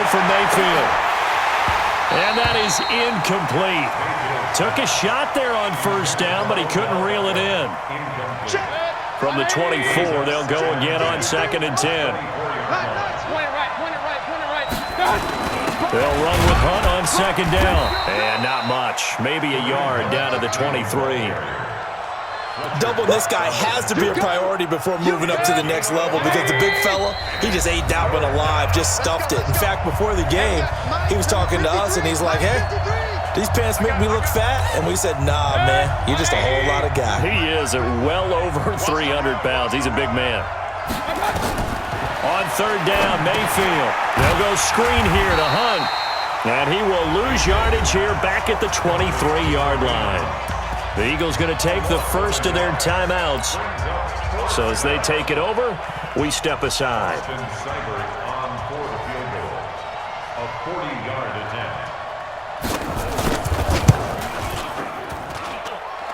for Mayfield. And that is incomplete. Took a shot there on first down, but he couldn't reel it in. From the 24, they'll go again on 2nd and 10. They'll run with Hunt on 2nd down. And not much. Maybe a yard down to the 23. Doubling this guy has to be a priority before moving up to the next level because the big fella, he just ate that one alive, just stuffed it. In fact, before the game, he was talking to us, and he's like, hey, these pants make me look fat. And we said, nah, man, you're just a whole lot of guy. He is at well over 300 pounds. He's a big man. On 3rd down, Mayfield. They'll go screen here to Hunt. And he will lose yardage here back at the 23-yard line. The Eagles going to take the first of their timeouts. So as they take it over, we step aside.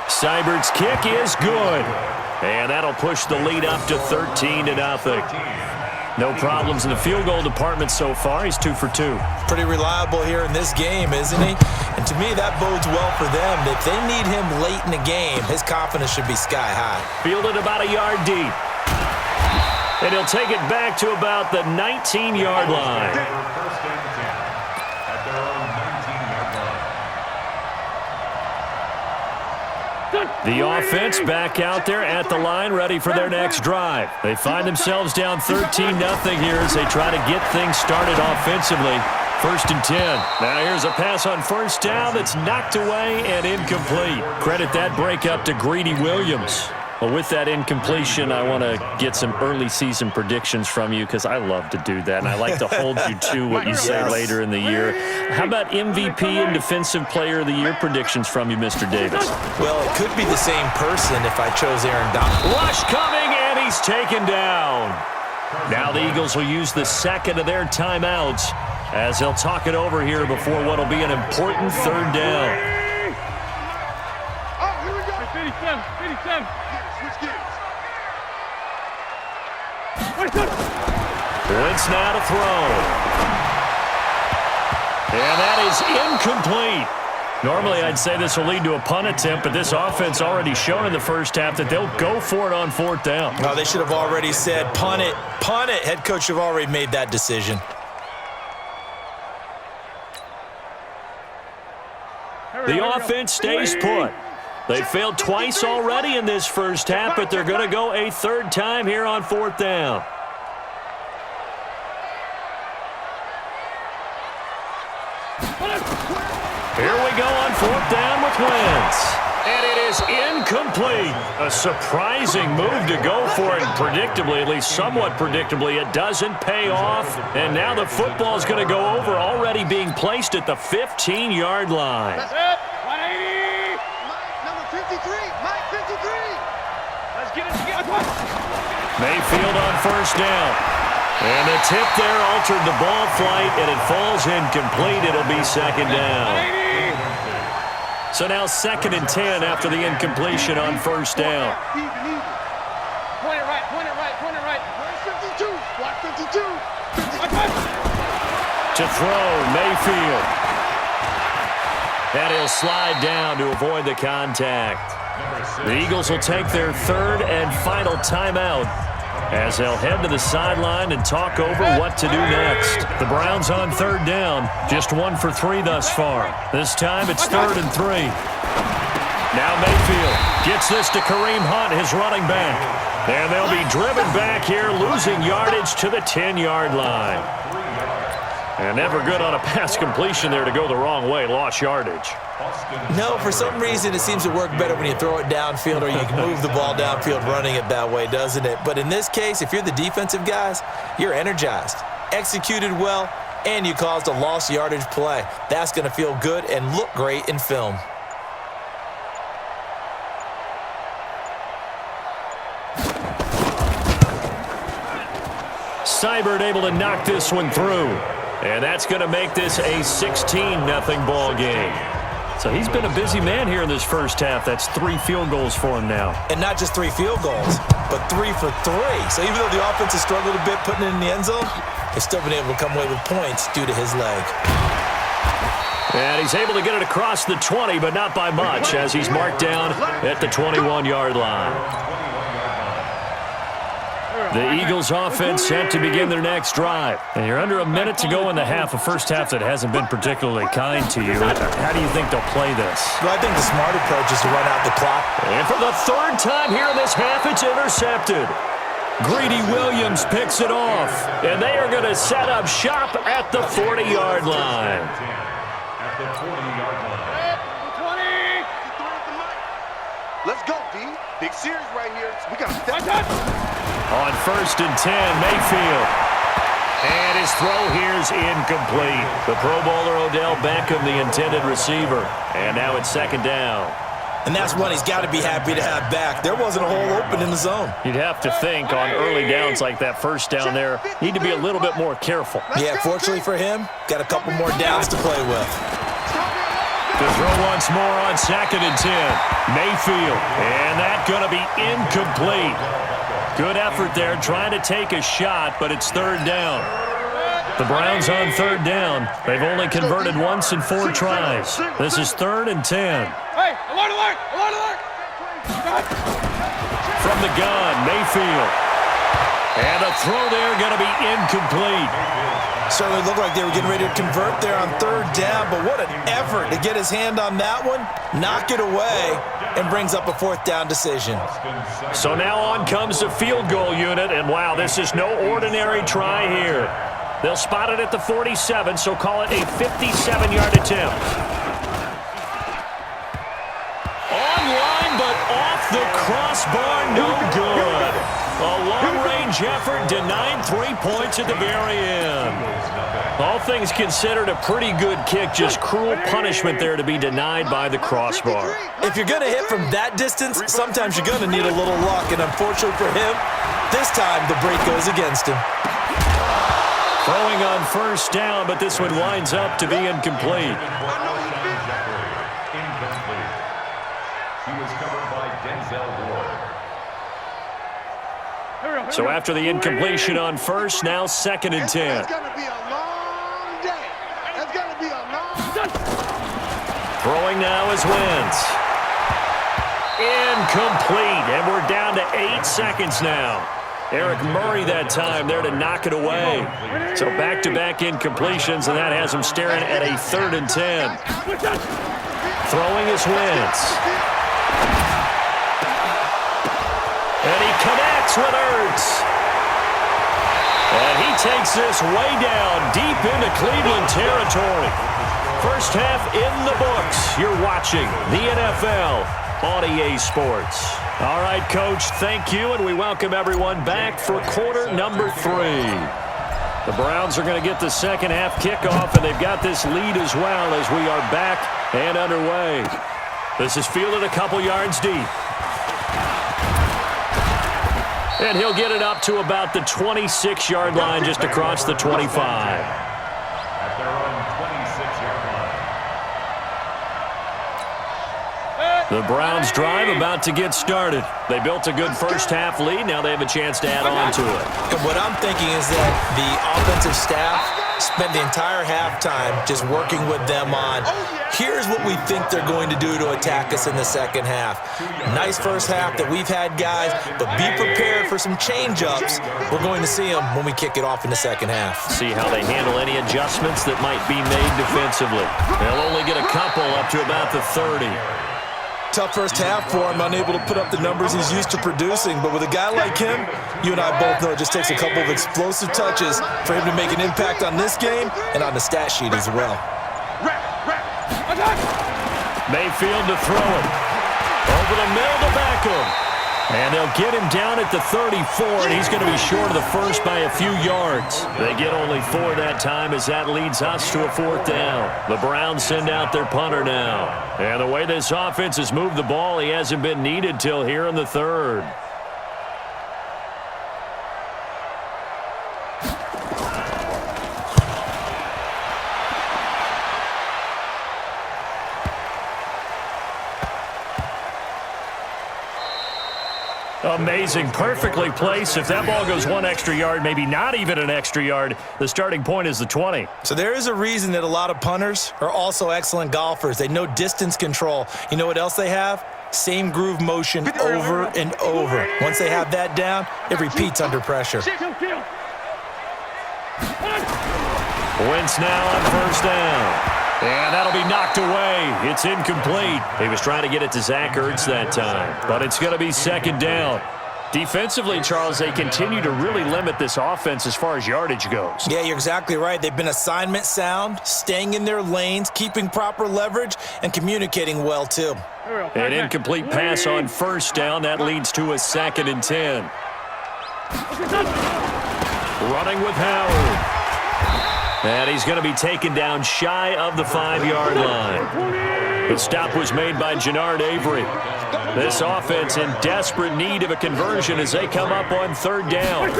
Seibert's kick is good. And that'll push the lead up to 13-0. No problems in the field goal department so far. He's 2 for 2. Pretty reliable here in this game, isn't he? And to me, that bodes well for them. If they need him late in the game, his confidence should be sky high. Fielded about a yard deep. And he'll take it back to about the 19-yard line. The offense back out there at the line, ready for their next drive. They find themselves down 13-0 here as they try to get things started offensively. 1st and 10. Now here's a pass on first down that's knocked away and incomplete. Credit that break up to Greedy Williams. Well, with that incompletion, I want to get some early season predictions from you because I love to do that, and I like to hold you to what you say later in the year. How about MVP and Defensive Player of the Year predictions from you, Mr. Davis? Well, it could be the same person if I chose Aaron Donald. Rush coming, and he's taken down. Now the Eagles will use the second of their timeouts as they'll talk it over here before what will be an important 3rd down. Oh, here we go. 57, 57. Wentz now to throw. And that is incomplete. Normally I'd say this will lead to a punt attempt, but this offense already shown in the first half that they'll go for it on 4th down. Oh, they should have already said punt it, punt it. Head coach have already made that decision. The offense stays put. They failed twice already in this first half, but they're going to go a 3rd time here on 4th down. Here we go on 4th down with Wentz. And it is incomplete. A surprising move to go for it. Predictably, at least somewhat predictably, it doesn't pay off. And now the football is going to go over, already being placed at the 15-yard line. That's it. 180. Number 53. Mike 53. Let's get it together. Mayfield on 1st down. And the tip there altered the ball flight, and it falls incomplete. It'll be 2nd down. So now 2nd and 10 after the incompletion on 1st down. Point it right, point it right, point it right. 52, block 52. To throw, Mayfield. And he'll slide down to avoid the contact. The Eagles will take their 3rd and final timeout as they'll head to the sideline and talk over what to do next. The Browns on 3rd down, just 1 for 3 thus far. This time it's 3rd and 3. Now Mayfield gets this to Kareem Hunt, his running back. And they'll be driven back here, losing yardage to the 10-yard line. And never good on a pass completion there to go the wrong way, lost yardage. No, for some reason it seems to work better when you throw it downfield or you can move the ball downfield running it that way, doesn't it? But in this case, if you're the defensive guys, you're energized, executed well, and you caused a lost yardage play. That's going to feel good and look great in film. Seibert able to knock this one through. And that's going to make this a 16-0 ball game. So he's been a busy man here in this first half. That's 3 field goals for him now. And not just 3 field goals, but 3 for 3. So even though the offense has struggled a bit putting it in the end zone, they've still been able to come away with points due to his leg. And he's able to get it across the 20, but not by much, as he's marked down at the 21-yard line. The Eagles offense set to begin their next drive. And you're under a minute to go in the half, a first half that hasn't been particularly kind to you. How do you think they'll play this? Well, I think the smart approach is to run out the clock. And for the 3rd time here in this half, it's intercepted. Greedy Williams picks it off, and they are going to set up shop at the 40-yard line. Let's go, D. Big series right here. We got to step. On 1st and 10, Mayfield. And his throw here's incomplete. The Pro Bowler Odell Beckham, the intended receiver. And now it's 2nd down. And that's one he's got to be happy to have back. There wasn't a hole open in the zone. You'd have to think on early downs like that first down there, need to be a little bit more careful. Yeah, fortunately for him, got a couple more downs to play with. To throw once more on 2nd and 10. Mayfield. And that's going to be incomplete. Good effort there, trying to take a shot, but it's 3rd down. The Browns on 3rd down. They've only converted once in 4 tries. This is 3rd and 10. Hey, alert, alert, alert, alert. From the gun, Mayfield. And a throw there going to be incomplete. Certainly looked like they were getting ready to convert there on 3rd down, but what an effort to get his hand on that one, knock it away, and brings up a 4th down decision. So now on comes the field goal unit, and wow, this is no ordinary try here. They'll spot it at the 47, so call it a 57-yard attempt. Online, but off the crossbar, no good. A long-range effort denied 3 points at the very end. All things considered, a pretty good kick, just cruel punishment there to be denied by the crossbar. If you're going to hit from that distance, sometimes you're going to need a little luck, and unfortunately for him, this time the break goes against him. Throwing on 1st down, but this one winds up to be incomplete. So after the incompletion on 1st, now 2nd and 10. It's going to be a long day. It's going to be a long Throwing now is Wentz. Incomplete, and we're down to 8 seconds now. Eric Murray that time there to knock it away. So back-to-back incompletions, and that has him staring at a 3rd and 10. Throwing is Wentz. And he connects with Ertz. And he takes this way down deep into Cleveland territory. First half in the books. You're watching the NFL on EA Sports. All right, Coach, thank you, and we welcome everyone back for quarter number 3. The Browns are going to get the second half kickoff, and they've got this lead as well as we are back and underway. This is fielded a couple yards deep. And he'll get it up to about the 26-yard line, just across the 25. At their own 26-yard line. The Browns drive about to get started. They built a good first half lead. Now they have a chance to add on to it. And what I'm thinking is that the offensive staff spent the entire halftime just working with them on, here's what we think they're going to do to attack us in the second half. Nice first half that we've had, guys, but be prepared for some change-ups. We're going to see them when we kick it off in the second half. See how they handle any adjustments that might be made defensively. They'll only get a couple up to about the 30. Tough first half for him, unable to put up the numbers he's used to producing. But with a guy like him, you and I both know it just takes a couple of explosive touches for him to make an impact on this game and on the stat sheet as well. Mayfield to throw it. Over the middle to Beckham. And they'll get him down at the 34, and he's going to be short of the first by a few yards. They get only 4 that time as that leads us to a 4th down. The Browns send out their punter now. And the way this offense has moved the ball, he hasn't been needed till here in the 3rd. Amazing. Perfectly placed. If that ball goes one extra yard, maybe not even an extra yard, the starting point is the 20. So there is a reason that a lot of punters are also excellent golfers. They know distance control. You know what else they have? Same groove motion over and over. Once they have that down, it repeats under pressure. Wentz now on first down. And that'll be knocked away. It's incomplete. He was trying to get it to Zach Ertz that time, but it's going to be second down. Defensively, Charles, they continue to really limit this offense as far as yardage goes. Yeah, you're exactly right. They've been assignment sound, staying in their lanes, keeping proper leverage, and communicating well, too. An incomplete pass on first down. That leads to a 2nd and 10. Running with Howard. And he's going to be taken down shy of the 5-yard line. The stop was made by Jannard Avery. This offense in desperate need of a conversion as they come up on 3rd down.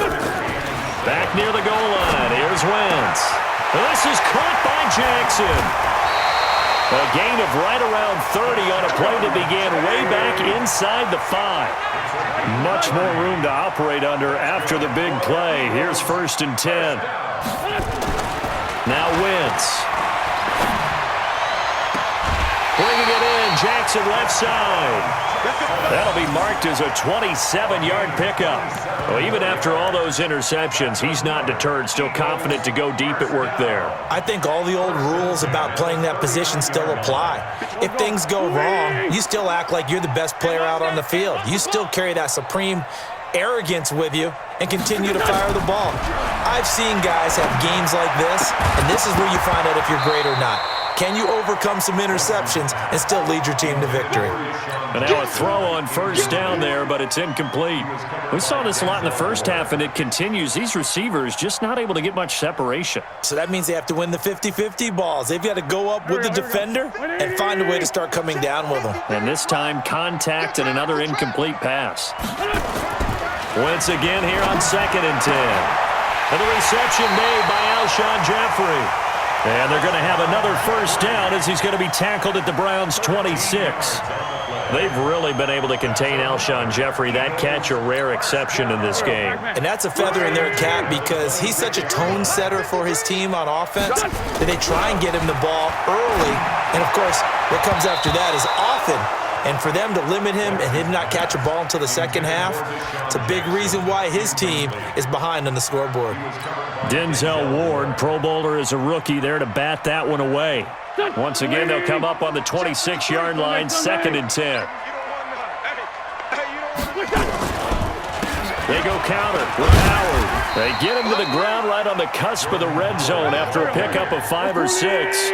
Back near the goal line. Here's Wentz. This is caught by Jackson. A gain of right around 30 on a play that began way back inside the 5. Much more room to operate under after the big play. Here's 1st and 10. Now Wentz. Bringing it in, Jackson left side. That'll be marked as a 27-yard pickup. Well, even after all those interceptions, he's not deterred, still confident to go deep at work there. I think all the old rules about playing that position still apply. If things go wrong, you still act like you're the best player out on the field. You still carry that supreme arrogance with you and continue to fire the ball. I've seen guys have games like this, and this is where you find out if you're great or not. Can you overcome some interceptions and still lead your team to victory? And now a throw on first down there, but it's incomplete. We saw this a lot in the first half, and it continues. These receivers just not able to get much separation. So that means they have to win the 50-50 balls. They've got to go up with the defender and find a way to start coming down with them. And this time, contact and another incomplete pass. Wentz again here on 2nd and 10. And the reception made by Alshon Jeffrey. And they're going to have another first down as he's going to be tackled at the Browns' 26. They've really been able to contain Alshon Jeffrey. That catch a rare exception in this game. And that's a feather in their cap because he's such a tone setter for his team on offense that they try and get him the ball early. And, of course, what comes after that is often. And for them to limit him and him not catch a ball until the second half, it's a big reason why his team is behind on the scoreboard. Denzel Ward, Pro Bowler as a rookie, there to bat that one away. Once again, they'll come up on the 26-yard line, 2nd and 10. They go counter with Howard. They get him to the ground right on the cusp of the red zone after a pickup of 5 or 6.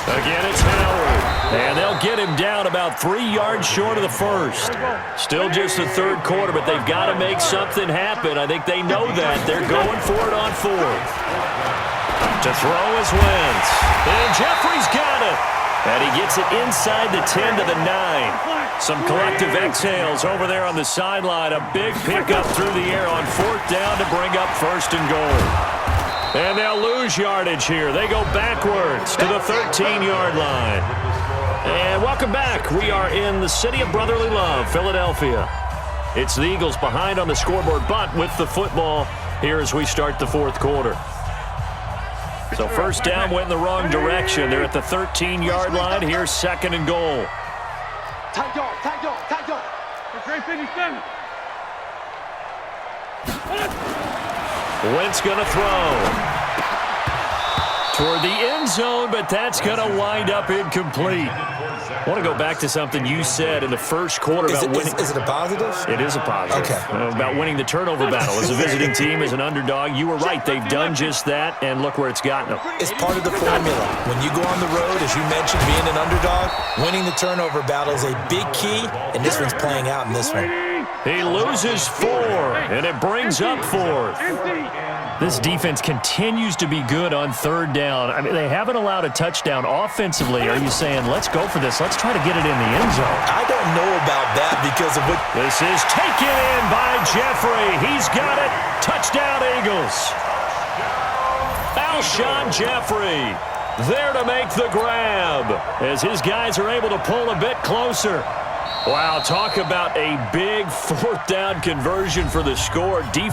Again, it's Howard. And they'll get him down about 3 yards short of the first. Still just the 3rd quarter, but they've got to make something happen. I think they know that. They're going for it on 4th. To throw is Wentz. And Jeffrey's got it. And he gets it inside the 10 to the 9. Some collective exhales over there on the sideline. A big pickup through the air on 4th down to bring up 1st and goal. And they'll lose yardage here. They go backwards to the 13-yard line. And welcome back. We are in the city of brotherly love, Philadelphia. It's the Eagles behind on the scoreboard, but with the football here as we start the 4th quarter. So first down went in the wrong direction. They're at the 13-yard line. Here's 2nd and goal. Tight dog, tight dog, tight dog. Great 57. Wentz going to throw toward the end zone, but that's going to wind up incomplete. I want to go back to something you said in the first quarter about winning. Is it a positive? It is a positive. Okay. About winning the turnover battle. As a visiting team, as an underdog, you were right. They've done just that, and look where it's gotten them. It's part of the formula. When you go on the road, as you mentioned, being an underdog, winning the turnover battle is a big key, and this one's playing out in this one. He loses 4, and it brings up 4th. This defense continues to be good on 3rd down. I mean, they haven't allowed a touchdown offensively. Are you saying, let's go for this? Let's try to get it in the end zone. I don't know about that because of what... This is taken in by Jeffrey. He's got it. Touchdown, Eagles. Alshon Jeffrey. There to make the grab as his guys are able to pull a bit closer. Wow, talk about a big fourth down conversion for the score. Defense